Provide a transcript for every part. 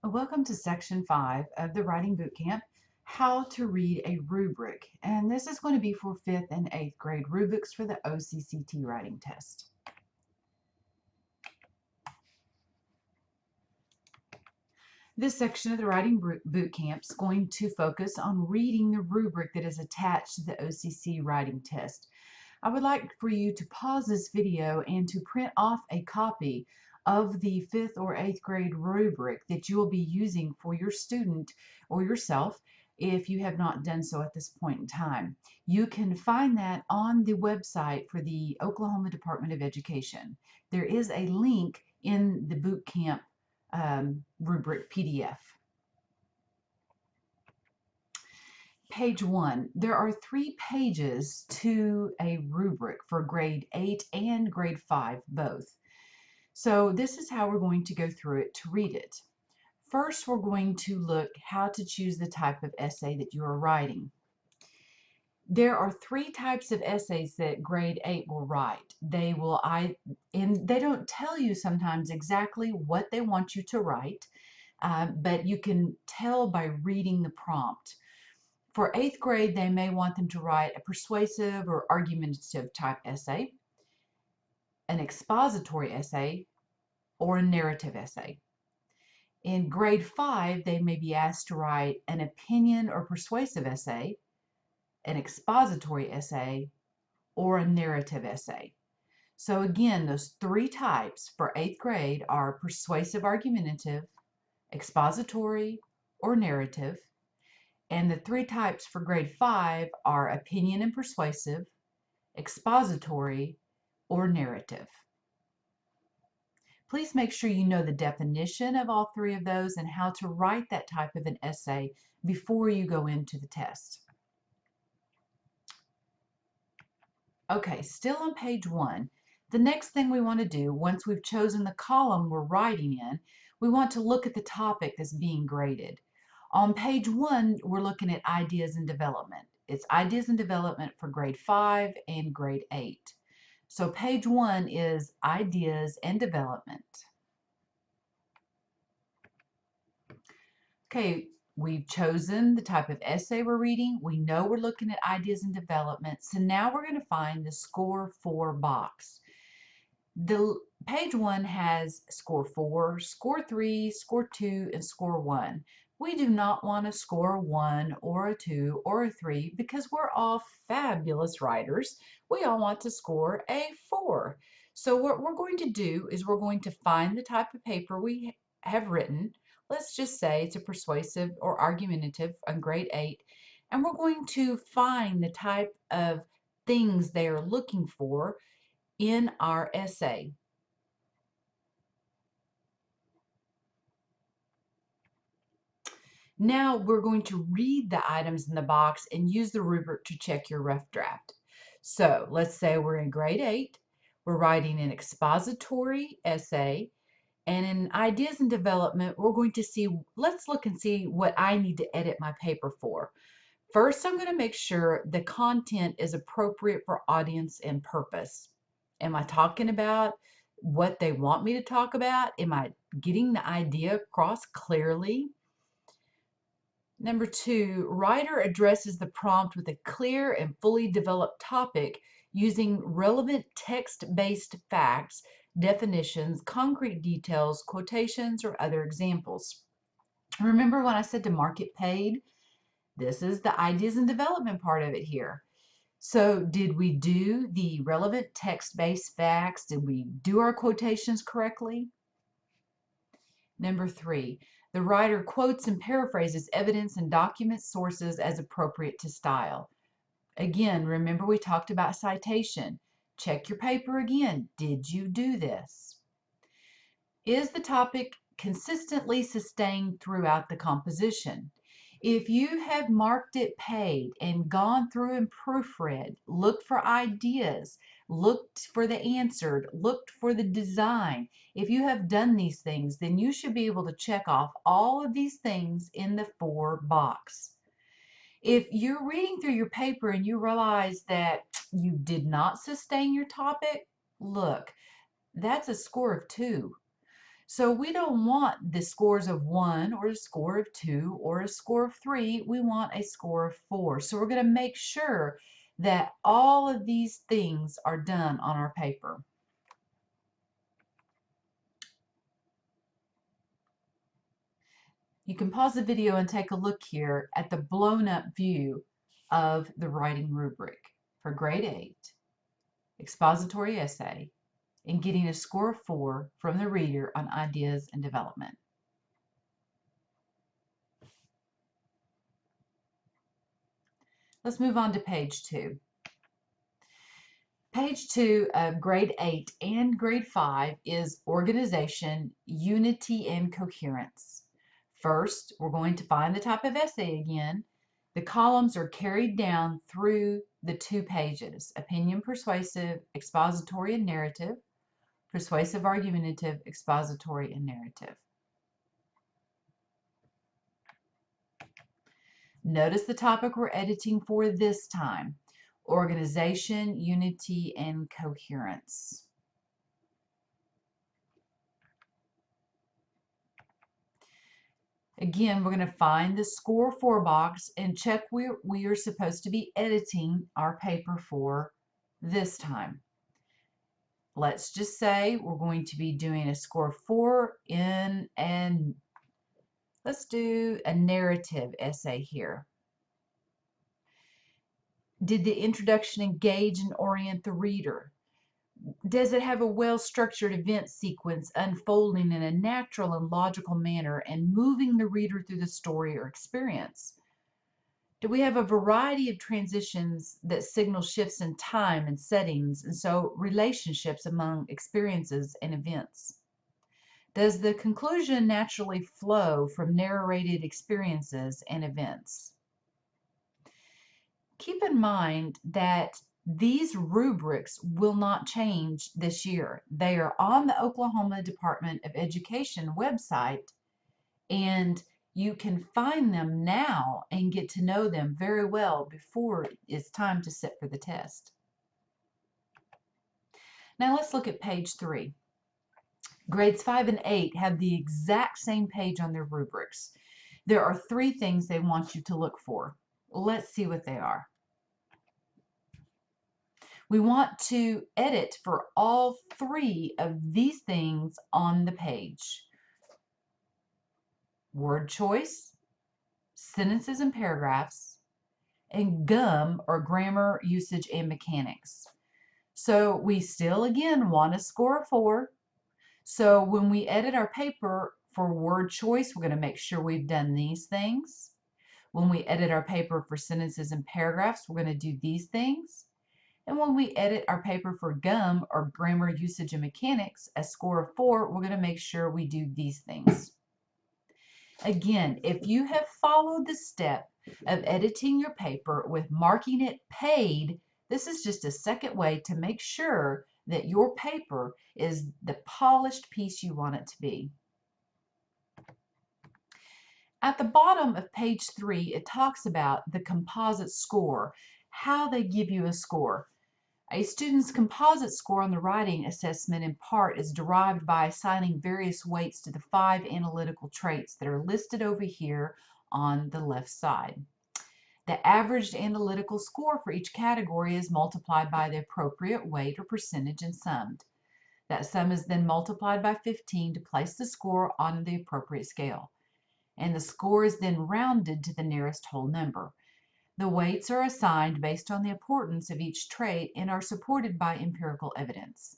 Welcome to Section 5 of the Writing Bootcamp, How to Read a Rubric. And this is going to be for 5th and 8th grade rubrics for the OCCT writing test. This section of the Writing Bootcamp is going to focus on reading the rubric that is attached to the OCC writing test. I would like for you to pause this video and to print off a copy of the 5th or 8th grade rubric that you will be using for your student or yourself if you have not done so at this point in time. You can find that on the website for the Oklahoma Department of Education. There is a link in the bootcamp rubric PDF. Page 1. There are 3 pages to a rubric for grade 8 and grade 5 both. So this is how we're going to go through it to read it. First, we're going to look how to choose the type of essay that you are writing. There are 3 types of essays that grade 8 will write. They don't tell you sometimes exactly what they want you to write, but you can tell by reading the prompt. For 8th grade, they may want them to write a persuasive or argumentative type essay, an expository essay, or a narrative essay. In grade 5, they may be asked to write an opinion or persuasive essay, an expository essay, or a narrative essay. So again, those 3 types for 8th grade are persuasive argumentative, expository, or narrative. And the 3 types for grade 5 are opinion and persuasive, expository, or narrative. Please make sure you know the definition of all 3 of those and how to write that type of an essay before you go into the test. Okay, still on page 1, the next thing we want to do once we've chosen the column we're writing in, we want to look at the topic that's being graded. On page 1, we're looking at ideas and development. It's ideas and development for grade 5 and grade 8. So page 1 is ideas and development. Okay, we've chosen the type of essay we're reading. We know we're looking at ideas and development. So now we're going to find the score 4 box. The page 1 has score 4, score 3, score 2, and score 1. We do not want to score 1 or a 2 or a 3 because we're all fabulous writers. We all want to score a 4. So what we're going to do is we're going to find the type of paper we have written. Let's just say it's a persuasive or argumentative on grade 8. And we're going to find the type of things they are looking for in our essay. Now we're going to read the items in the box and use the rubric to check your rough draft. So let's say we're in grade 8, we're writing an expository essay, and in ideas and development, we're going to see, let's look and see what I need to edit my paper for. First, I'm going to make sure the content is appropriate for audience and purpose. Am I talking about what they want me to talk about? Am I getting the idea across clearly? Number 2, writer addresses the prompt with a clear and fully developed topic using relevant text-based facts, definitions, concrete details, quotations, or other examples. Remember when I said to mark it paid? This is the ideas and development part of it here. So did we do the relevant text-based facts? Did we do our quotations correctly? Number 3, the writer quotes and paraphrases evidence and document sources as appropriate to style. Again, remember we talked about citation. Check your paper again. Did you do this? Is the topic consistently sustained throughout the composition? If you have marked it paid and gone through and proofread, looked for ideas, looked for the answered, looked for the design, if you have done these things, then you should be able to check off all of these things in the 4 box. If you're reading through your paper and you realize that you did not sustain your topic, look, that's a score of 2. So we don't want the scores of 1 or a score of 2 or a score of 3. We want a score of 4. So we're going to make sure that all of these things are done on our paper. You can pause the video and take a look here at the blown up view of the writing rubric for grade 8, expository essay, and getting a score of 4 from the reader on ideas and development. Let's move on to page 2. Page 2 of grade 8 and grade 5 is organization, unity, and coherence. First, we're going to find the type of essay again. The columns are carried down through the 2 pages: opinion persuasive, expository and narrative, persuasive argumentative, expository and narrative. Notice the topic we're editing for this time: organization, unity, and coherence. Again, we're going to find the score 4 box and check where we are supposed to be editing our paper for this time. Let's just say we're going to be doing a score 4 in, and let's do a narrative essay here. Did the introduction engage and orient the reader? Does it have a well-structured event sequence unfolding in a natural and logical manner and moving the reader through the story or experience? Do we have a variety of transitions that signal shifts in time and settings, and so relationships among experiences and events? Does the conclusion naturally flow from narrated experiences and events? Keep in mind that these rubrics will not change this year. They are on the Oklahoma Department of Education website, and you can find them now and get to know them very well before it's time to sit for the test. Now let's look at page 3. Grades 5 and 8 have the exact same page on their rubrics. There are 3 things they want you to look for. Let's see what they are. We want to edit for all 3 of these things on the page: word choice, sentences and paragraphs, and GUM, or grammar, usage, and mechanics. So we still again want a score of 4. So when we edit our paper for word choice, we're going to make sure we've done these things. When we edit our paper for sentences and paragraphs, we're going to do these things. And when we edit our paper for GUM, or grammar, usage, and mechanics, a score of 4, we're going to make sure we do these things. Again, if you have followed the step of editing your paper with marking it paid, this is just a second way to make sure that your paper is the polished piece you want it to be. At the bottom of page 3, it talks about the composite score, how they give you a score. A student's composite score on the writing assessment in part is derived by assigning various weights to the 5 analytical traits that are listed over here on the left side. The averaged analytical score for each category is multiplied by the appropriate weight or percentage and summed. That sum is then multiplied by 15 to place the score on the appropriate scale. And the score is then rounded to the nearest whole number. The weights are assigned based on the importance of each trait and are supported by empirical evidence.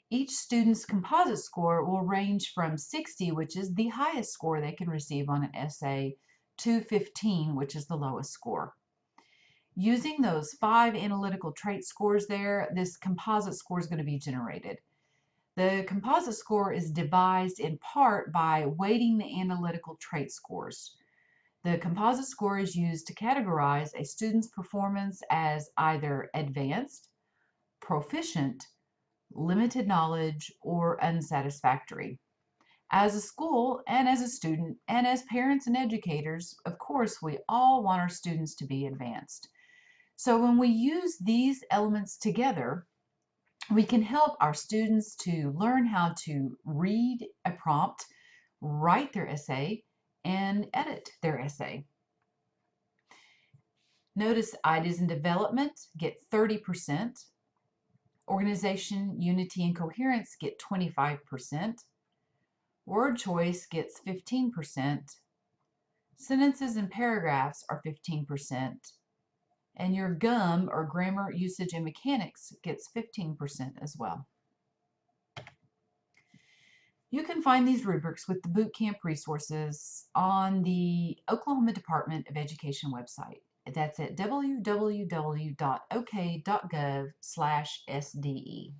Each student's composite score will range from 60, which is the highest score they can receive on an essay, to 15, which is the lowest score. Using those 5 analytical trait scores there, this composite score is going to be generated. The composite score is devised in part by weighting the analytical trait scores. The composite score is used to categorize a student's performance as either advanced, proficient, limited knowledge, or unsatisfactory. As a school and as a student and as parents and educators, of course, we all want our students to be advanced. So when we use these elements together, We can help our students to learn how to read a prompt, write their essay, and edit their essay. Notice ideas and development get 30%. Organization, unity, and coherence get 25%. Word choice gets 15%. Sentences and paragraphs are 15%. And your GUM, or grammar, usage, and mechanics, gets 15% as well. You can find these rubrics with the bootcamp resources on the Oklahoma Department of Education website. That's at www.ok.gov/SDE.